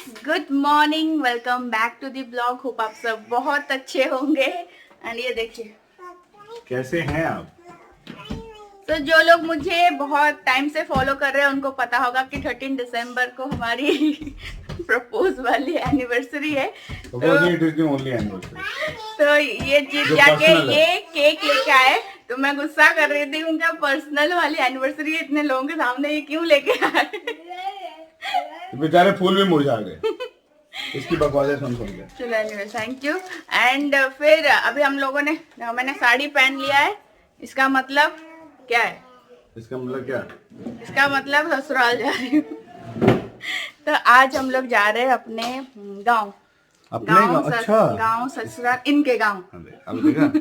Good morning, welcome back to the blog. Hope आप सब बहुत अच्छे होंगे। एंड ये देखिए कैसे हैं आप। तो जो लोग मुझे बहुत टाइम से फॉलो कर रहे हैं उनको पता होगा कि 13 दिसंबर को हमारी प्रपोज वाली एनिवर्सरी है। तो ये जीत जाके ये केक लेके आए, तो मैं गुस्सा कर रही थी उनका पर्सनल वाली एनिवर्सरी है, इतने लोगों के सामने ये क्यों लेके आए। बेचारे फूल भी मुरझा गए इसकी बकवासें सुन सुन के। चलो एनीवे थैंक यू। एंड फिर अभी हम लोगों ने मैंने साड़ी पहन लिया है। इसका मतलब क्या है? इसका मतलब क्या? इसका मतलब ससुराल जा रही हूँ। तो आज हम लोग जा रहे हैं अपने गाँव। अच्छा गाँव ससुराल, इनके गाँव। अब देखा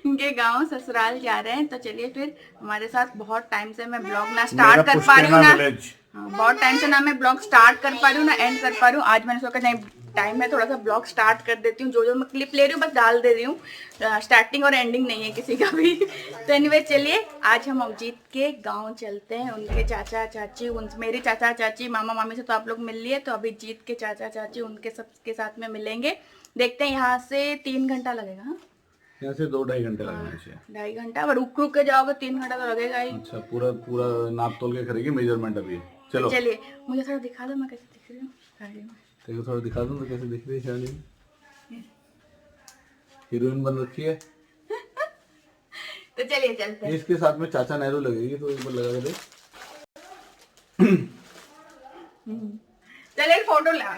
इनके गाँव ससुराल जा रहे हैं। तो चलिए फिर हमारे साथ बहुत टाइम से मैं ब्लॉग ना स्टार्ट कर पा रही हूँ ना, बहुत टाइम से ना मैं ब्लॉग स्टार्ट कर पा रही हूँ ना एंड कर पा रही हूँ। आज मैंने सोचा नहीं टाइम है, थोड़ा सा ब्लॉग स्टार्ट कर देती हूँ। जो मैं क्लिप ले रही हूँ बस डाल दे रही हूँ, स्टार्टिंग और एंडिंग नहीं है किसी का भी। तो एनीवे चलिए आज हम अवजीत के गांव चलते हैं। उनके चाचा चाची, मेरी चाचा चाची मामा मामी से तो आप लोग मिल लिए, तो अभी जीत के चाचा चाची उनके सबके साथ में मिलेंगे। देखते हैं, यहाँ से 3 घंटा लगेगा। हाँ यहाँ से 2-2.5 घंटे लगने चाहिए। 2.5 घंटा, अब रुक रुक के जाओगे 3 घंटा तो लगेगा ही। अच्छा पूरा नाप तोल के करेगी मेजरमेंट अभी। चलो चलिए मुझे थोड़ा दिखा दो मैं कैसे दिख रही हूँ गाड़ी में। तेरे को थोड़ा दिखा दूं तो कैसे दिख रही है शादी में। हीरोइन बन रखी है। तो चलिए चलते हैं। इसके साथ में चाचा नेहरू लगेगी तो एक बार लगा के देख। चलिए फोटो ला।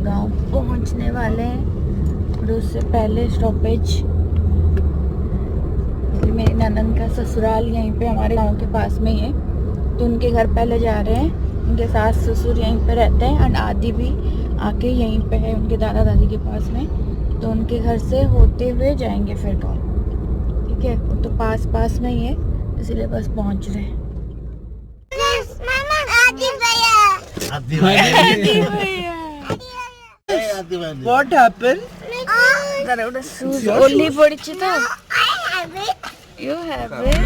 गांव पहुंचने वाले हैं और उससे पहले स्टॉपेज मेरी ननद का ससुराल यहीं पे हमारे गांव के पास में ही है, तो उनके घर पहले जा रहे हैं। उनके सास ससुर यहीं पे रहते हैं और आदि भी आके यहीं पे है उनके दादा दादी के पास में, तो उनके घर से होते हुए जाएंगे फिर गाँव। ठीक है, वो तो पास में ही है इसीलिए बस पहुंच रहे हैं। What happened? Only podichito. You have it.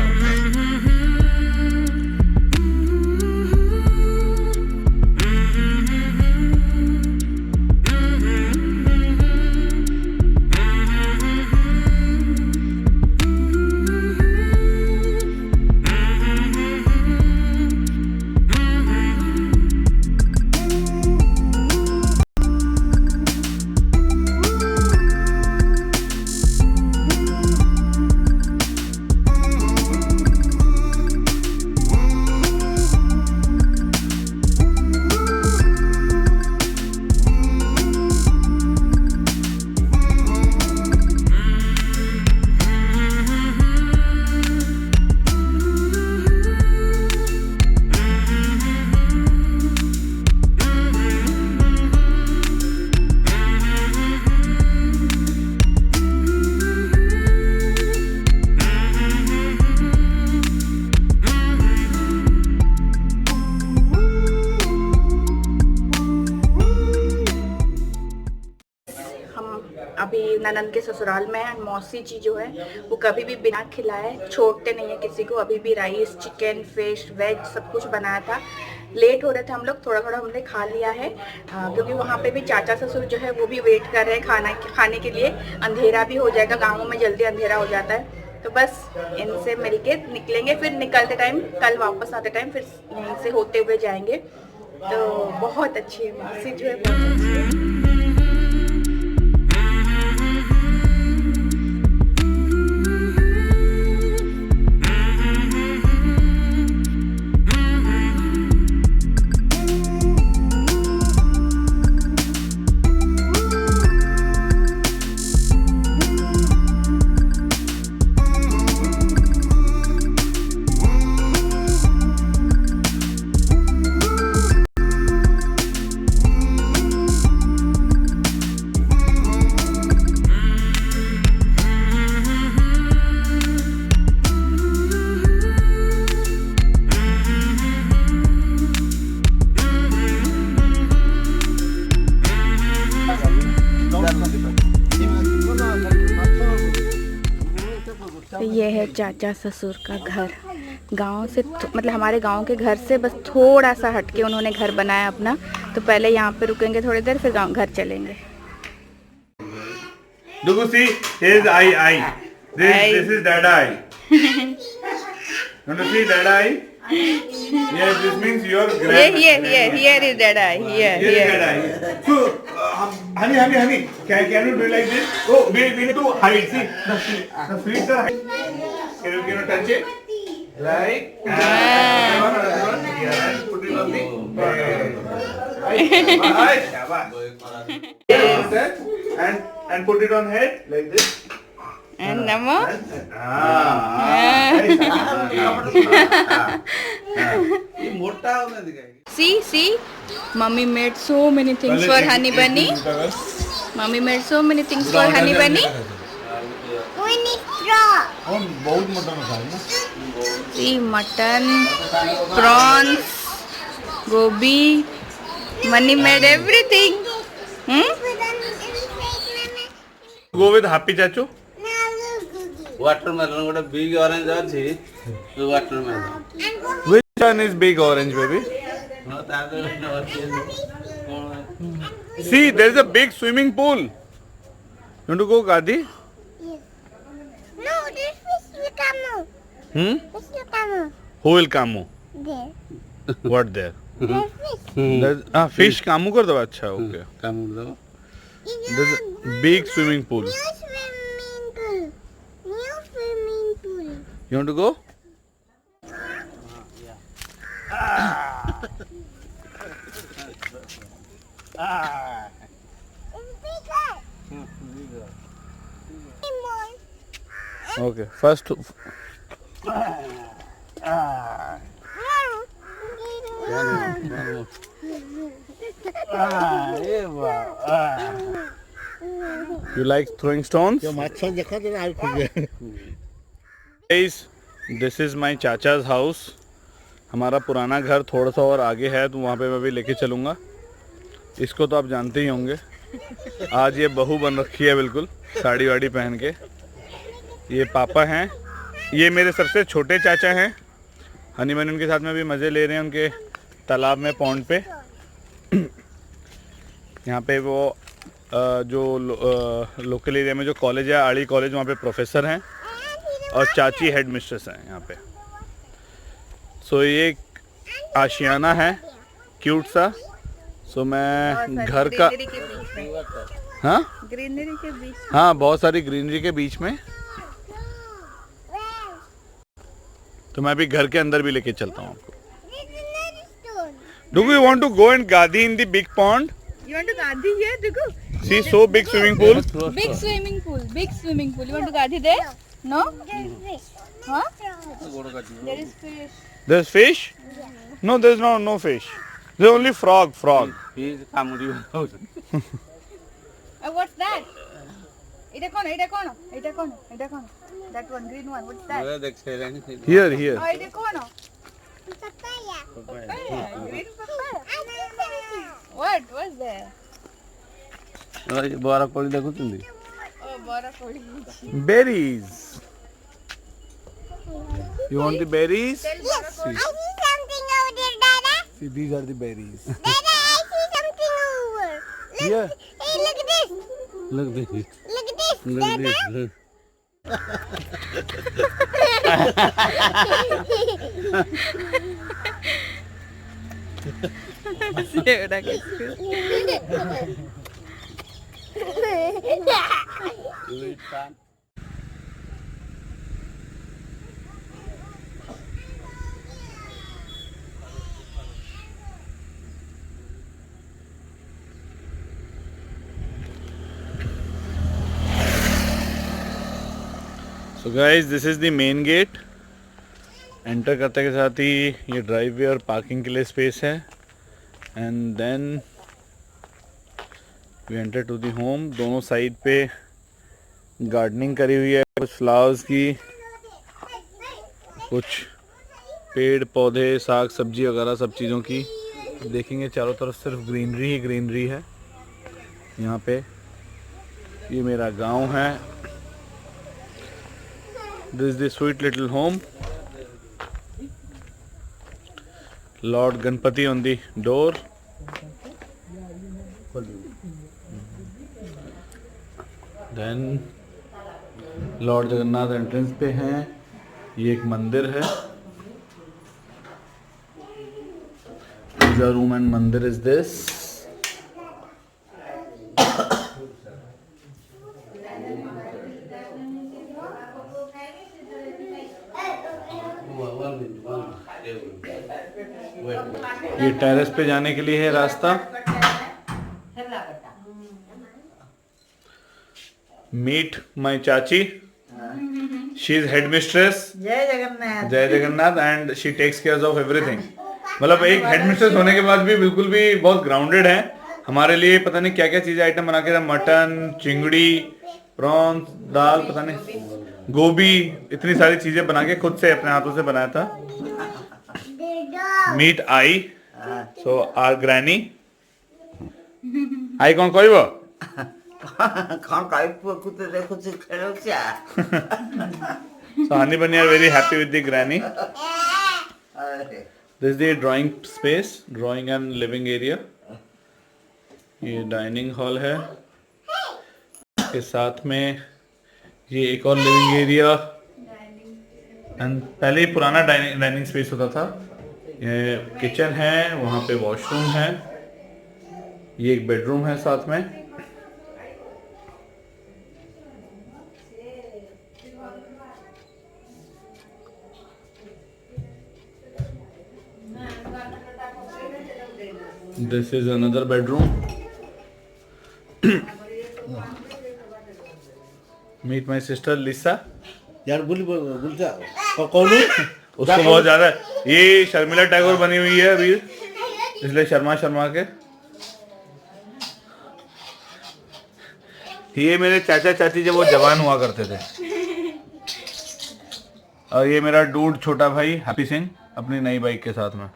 अभी ननद के ससुराल में है। मौसी जी जो है वो कभी भी बिना खिलाए छोड़ते नहीं है किसी को। अभी भी राइस चिकन फिश वेज सब कुछ बनाया था। लेट हो रहे थे हम लोग, थोड़ा हमने खा लिया है क्योंकि वहाँ पे भी चाचा ससुर जो है वो भी वेट कर रहे हैं खाने के लिए। अंधेरा भी हो जाएगा, गाँवों में जल्दी अंधेरा हो जाता है, तो बस इनसे मिलके निकलेंगे। फिर निकलते टाइम कल वापस आते टाइम फिर यहीं से होते हुए जाएंगे। तो बहुत अच्छी है मौसी जो है, बहुत अच्छी है। तो ये है चाचा ससुर का घर। गांव से मतलब हमारे गांव के घर से बस थोड़ा सा हटके उन्होंने घर बनाया अपना। तो पहले यहाँ पे रुकेंगे थोड़ी देर, फिर गांव घर चलेंगे। Dugu, see, here is I. This is Dada I. Want to see Dada I? Yes, this means your grandmother. Here is Dada. Here is Dada I. So, honey, can you do like this? Oh, we need to hide. See, the feet are hide. Can you touch it? Like, here, and put it on the and put it on head like this. And Namo. See, Mummy made so many things for Honey Bunny. Mummy made so many things for Honey Bunny. See, mutton, prawns, gobi. Bunny made everything. Go with Happy Chachu. Watermelon got a big orange ଅଛି watermelon. Which one is big orange, baby? See, there is a big swimming pool. You want to go, Gadi? Yes. No, this fish will come. Fish will come. Who will Kamu? There. What there? There's fish. Fish Kamu कर दो अच्छा okay. काम दो. There's a big swimming pool. New swimming pool. New swimming pool. You want to go? It's bigger. More. Okay. First. You like throwing stones? माछा देखा तो आग खुल गया. Guys, this is my चाचा's house. हमारा पुराना घर थोड़ा सा और आगे है तो वहाँ पे मैं भी लेके चलूँगा. इसको तो आप जानते ही होंगे. आज ये बहू बन रखी है बिल्कुल साड़ी वाड़ी पहन के. ये पापा हैं. ये मेरे सबसे छोटे चाचा हैं. हनी बनी उनके साथ में भी मज़े ले रहे हैं उनके तालाब में पॉन्ड पे. यहाँ पे वो जो लोकल एरिया में जो कॉलेज है आड़ी कॉलेज वहाँ पे प्रोफेसर हैं और चाची हेड मिस्ट्रेस हैं यहाँ पे. सो ये आशियाना है क्यूट सा. सो मैं घर का हाँ ग्रीनरी के बीच. हाँ बहुत सारी ग्रीनरी के बीच में. तो मैं अभी घर के अंदर भी लेके चलता हूँ आपको. Do you want to go and gadi in the big pond? You want to gadi here? Dekho. See, so big swimming pool. Big swimming pool. Big swimming pool. You want to gadi there? No? There's fish. Huh? There is fish. There's fish? No, there's no fish. There's only frog. Fish कामुड़ी हो. What's that? Ita kono? That one, green one. What's that? वो देख सेलेनी. Here. Oh, ita kono? Papaya. Green papaya. What? What's there? ये बड़ा Koli देखुचंदी. Oh, bora kodi. Berries. You want the berries? Yes. I see something over there, Dada. See, these are the berries. Dada, I see something over. Look. Yeah. Hey, look at this. Look this. Look at this, Look Dada. this. Look. So guys, this is the main gate. Enter करते के साथ ही ये driveway और parking के लिए space है. And then we enter to the home. दोनों side पे गार्डनिंग करी हुई है, कुछ फ्लावर्स की, कुछ पेड़ पौधे साग सब्जी वगैरह सब चीज़ों की. देखेंगे चारों तरफ सिर्फ ग्रीनरी ही ग्रीनरी है यहाँ पे. ये मेरा गांव है. This is the sweet little home. Lord Ganpati on the door. Then Lord Jagannath entrance पे हैं. ये एक मंदिर है. Puja room and mandir is this. ये टेरेस पे जाने के लिए है रास्ता. Meet my chachi. She is headmistress. जय जगन्नाथ। जय Jagannath and she takes care of everything. मतलब एक हेडमिस्ट्रेस होने के बाद भी बिल्कुल भी बहुत ग्राउंडेड है. हमारे लिए पता नहीं क्या क्या चीजें आइटम बना के, मटन, चिंगड़ी, प्रॉन्स, दाल, पता नहीं गोभी, इतनी सारी चीजें बना के खुद से अपने हाथों से बनाया था. Meet I. So our granny I कौन कोई वो कौन काई कुछ देखो कुछ खेलो क्या? So Honey Bunny are very happy with the granny. This is the drawing space, drawing and living area. ये डाइनिंग हॉल है. इसके साथ में ये एक और लिविंग एरिया. एंड पहले ही पुराना डाइनिंग स्पेस होता था. ये किचन है, वहाँ पे वॉशरूम है. ये एक बेडरूम है साथ में. This is another bedroom. Meet my sister Lisa. यार बोलता कौन उसको बहुत ज्यादा ये शर्मिला टैगोर बनी हुई है अभी, इसलिए शर्मा के. ये मेरे चाचा चाची जब वो जवान हुआ करते थे. और ये मेरा डूड छोटा भाई हैप्पी सिंह अपनी नई बाइक के साथ में.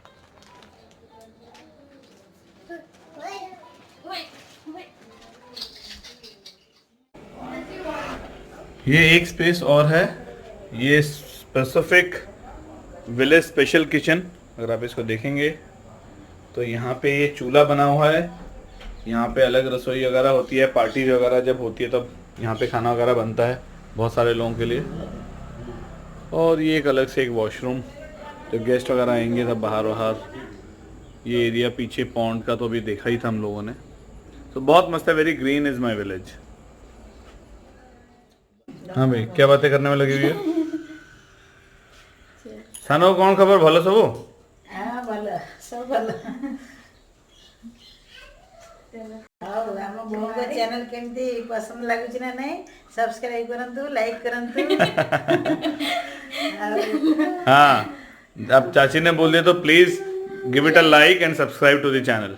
ये एक स्पेस और है. ये स्पेसिफिक विलेज स्पेशल किचन. अगर आप इसको देखेंगे तो यहाँ पे ये चूल्हा बना हुआ है. यहाँ पे अलग रसोई वगैरह होती है. पार्टी वगैरह जब होती है तब यहाँ पे खाना वगैरह बनता है बहुत सारे लोगों के लिए. और ये एक अलग से एक वॉशरूम. जब गेस्ट वगैरह आएंगे तब बाहर. ये एरिया पीछे पॉन्ड का तो अभी देखा ही था हम लोगों ने. तो बहुत मस्त है. Very green is my village. हाँ भाई क्या बातें करने में लगी हुई है. सानो कौन खबर भलो सबू? हाँ भलो सब भलो. ଆଉ ଆମ ବୋଉଙ୍କ ଚ୍ୟାନେଲ କେମିତି ପସନ୍ଦ ଲାଗୁଛି ନା ନାହିଁ ସବସ୍କ୍ରାଇବ କରନ୍ତୁ, ଲାଇକ୍ କରନ୍ତୁ. हाँ अब चाची ने बोल दिया तो please give it a like and subscribe to the channel.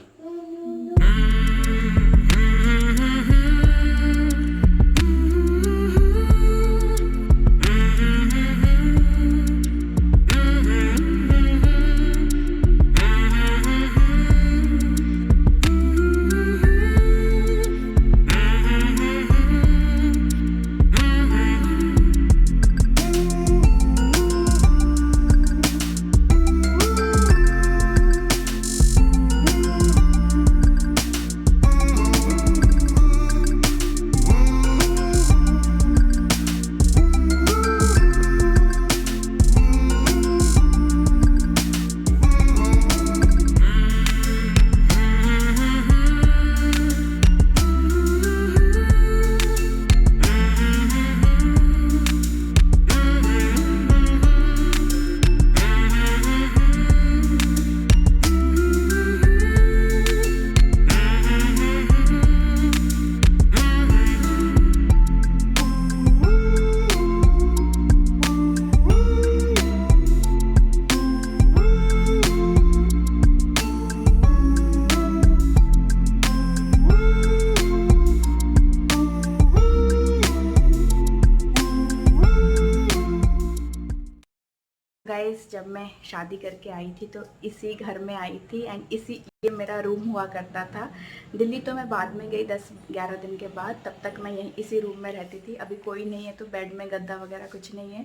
Guys जब मैं शादी करके आई थी तो इसी घर में आई थी एंड ये मेरा रूम हुआ करता था। दिल्ली तो मैं बाद में गई 10-11 दिन के बाद, तब तक मैं यहीं इसी रूम में रहती थी। अभी कोई नहीं है तो बेड में गद्दा वगैरह कुछ नहीं है,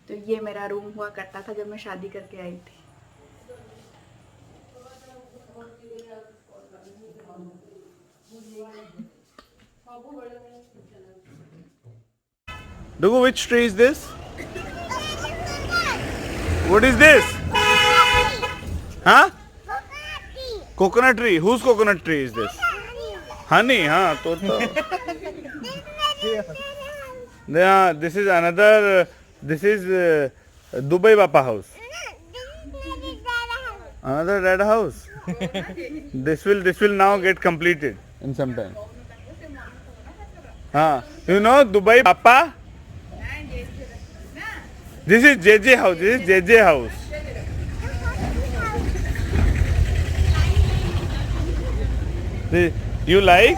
तो ये मेरा रूम हुआ करता था जब मैं शादी करके आई थी। Dugu, which tree is this? What is this? Huh? Coconut tree. Whose coconut tree is this? Honey, हाँ तो yeah, this is another. This is Dubai Bapa house. Another red house. This will now get completed in some time. You know Dubai Bapa. This is JJ house. This is JJ house. You like?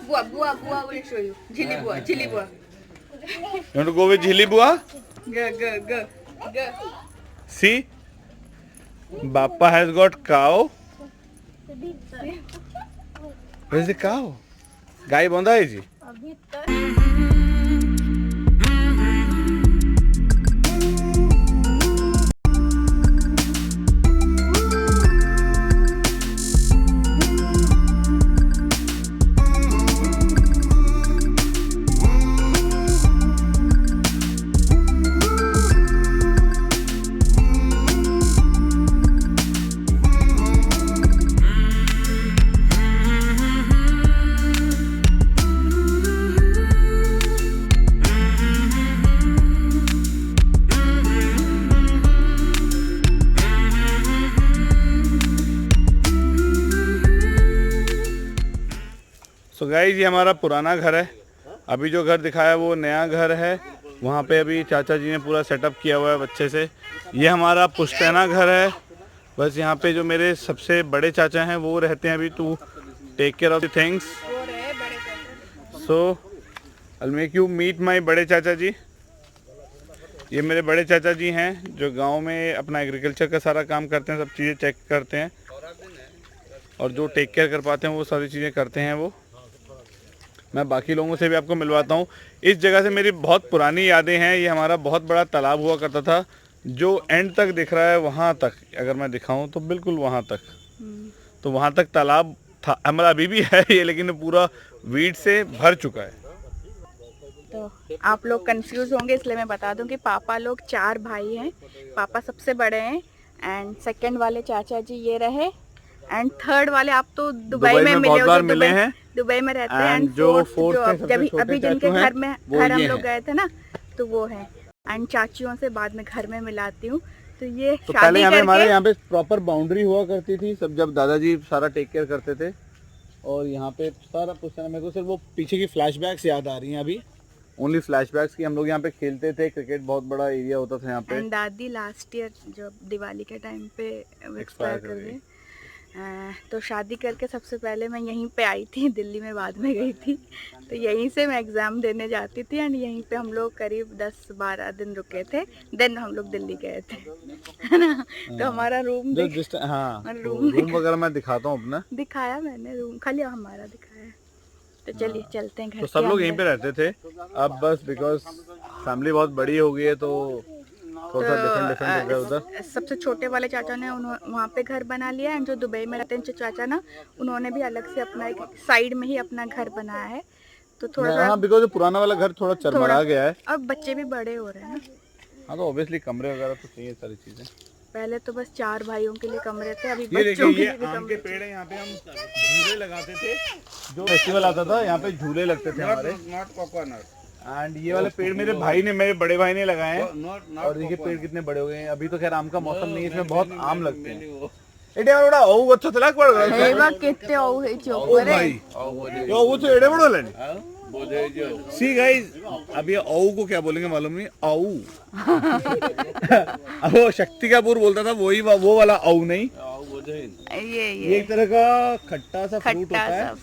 Buah will show you. Chili buah. You want to go with Jhili Bua? Go. See? Bappa has got cow. Where is the cow? Gai banda hai ji? So guys, ये हमारा पुराना घर है। अभी जो घर दिखाया वो नया घर है। वहाँ पे अभी चाचा जी ने पूरा सेटअप किया हुआ है अच्छे से। ये हमारा पुश्तैना घर है। बस यहाँ पे जो मेरे सबसे बड़े चाचा हैं वो रहते हैं अभी। To take care of the things. So I make you meet my बड़े चाचा जी। ये मेरे बड़े चाचा जी हैं जो गाँव में अपना एग्रीकल्चर का सारा काम करते हैं, सब चीज़ें चेक करते हैं और जो टेक केयर कर पाते हैं वो सारी चीज़ें करते हैं वो। मैं बाकी लोगों से भी आपको मिलवाता हूँ। इस जगह से मेरी बहुत पुरानी यादें हैं। ये हमारा बहुत बड़ा तालाब हुआ करता था जो एंड तक दिख रहा है, वहाँ तक अगर मैं दिखाऊं तो बिल्कुल वहाँ तक, तो वहाँ तक तालाब था। हमारा अभी भी है ये, लेकिन पूरा वीड से भर चुका है। तो आप लोग कंफ्यूज होंगे इसलिए मैं बता दूं कि पापा लोग 4 भाई हैं। पापा सबसे बड़े हैं एंड सेकंड वाले चाचा जी ये रहे एंड थर्ड वाले आप तो दुबई में मिले हैं, दुबई में रहते हैं। एंड जो अभी जिनके घर हम लोग गए थे ना तो वो है। एंड चाचियों से बाद में घर में मिलाती हूँ। तो ये तो पहले हमारे यहाँ पे प्रॉपर बाउंड्री हुआ करती थी सब, जब दादाजी सारा टेक केयर करते थे। और यहाँ पे सारा पुश्तैना, मेरे को सिर्फ वो पीछे की फ्लैशबैक्स याद आ रही हैं अभी, ओनली फ्लैशबैक्स की। हम लोग यहाँ पे खेलते थे, क्रिकेट बहुत बड़ा एरिया होता था यहाँ पे। दादी लास्ट ईयर जो दिवाली के टाइम पे एक्सपायर कर गए। तो शादी करके सबसे पहले मैं यहीं पे आई थी, दिल्ली में बाद में गई थी। तो यहीं से मैं एग्ज़ाम देने जाती थी एंड यहीं पे हम लोग करीब 10-12 दिन रुके थे। देन हम लोग दिल्ली गए थे, है ना। तो हमारा रूम रूम वगैरह मैं दिखाता हूँ अपना। दिखाया मैंने रूम, खाली हमारा दिखाया। तो चलिए चलते हैं घर। तो सब लोग यहीं पे रहते थे। अब बस बिकॉज फैमिली बहुत बड़ी हो गई है तो थोड़ा डिफरेंट हो गया उधर। सबसे छोटे वाले चाचा ने वहाँ पे घर बना लिया है। जो दुबई में रहते हैं चाचा ना, उन्होंने भी अलग से अपना एक साइड में ही अपना घर बनाया है। तो थोड़ा बिकॉज पुराना वाला घर थोड़ा चरमरा गया है। अब बच्चे भी बड़े हो रहे हैं ना। हाँ, तो ऑब्वियसली कमरे वगैरह तो चाहिए सारी चीजें। पहले तो बस 4 भाइयों के लिए कमरे थे, अभी ये बच्चों के लिए आम के पेड़ है। यहाँ पे हम झूले लगाते थे, जो फेस्टिवल आता था यहाँ पे झूले लगते थे हमारे। एंड ये वाले पेड़ मेरे बड़े भाई ने लगाए हैं। और देखिए पेड़ कितने बड़े हो गए हैं। अभी तो खैर आम का मौसम नहीं है, इसमें बहुत आम लगते हैं। एडे बड़ा ओ अच्छा तलाक पड़ गया। हेवा कितने ओ है चोकर है। यो वो तो एडे बड़ा लेने सी गाइस, अब ये औ को क्या बोलेंगे मालूम नहीं, औ। अब वो शक्ति कपूर बोलता था वही, वो वाला औ नहीं, ये एक तरह का खट्टा सा फ्रूट होता है।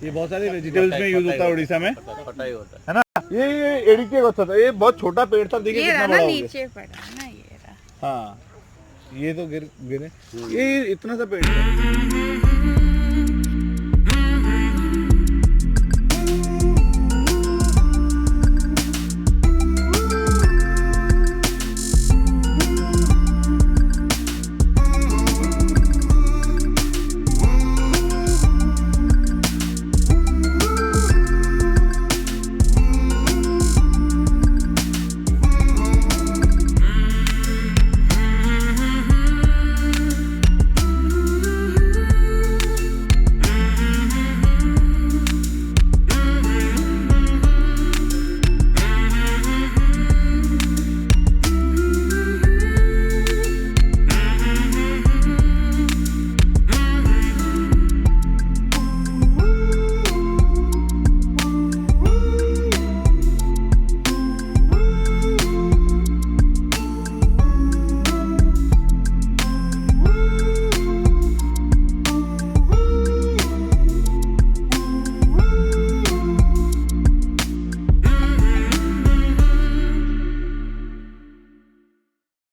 ये बहुत सारे वेजिटेबल्स में यूज होता है उड़ीसा में, है ना। ये एड़ी के होता था, ये बहुत छोटा पेड़ था, देखिए कितना बड़ा हो गया। नीचे पड़ा ना ये रहा। हाँ, ये तो गिरे, ये इतना सा पेड़ था।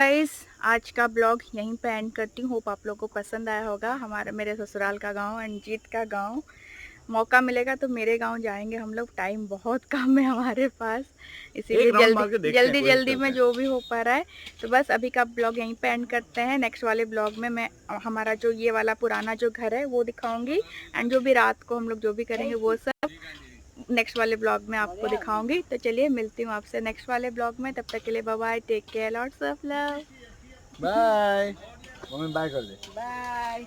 गाइस, आज का ब्लॉग यहीं पे एंड करती हूँ। होप आप लोगों को पसंद आया होगा। मेरे ससुराल का गांव, अंजीत का गांव। मौका मिलेगा तो मेरे गांव जाएंगे हम लोग। टाइम बहुत कम है हमारे पास, इसीलिए जल्दी में जो भी हो पा रहा है। तो बस अभी का ब्लॉग यहीं पे एंड करते हैं। नेक्स्ट वाले ब्लॉग में मैं हमारा जो ये वाला पुराना जो घर है वो दिखाऊंगी, एंड जो भी रात को हम लोग जो भी करेंगे वो सब नेक्स्ट वाले ब्लॉग में आपको दिखाऊंगी। तो चलिए मिलती हूँ आपसे नेक्स्ट वाले ब्लॉग में। तब तक के लिए bye bye, take care, lots of love, bye. Mummy bye कर दे। बाय।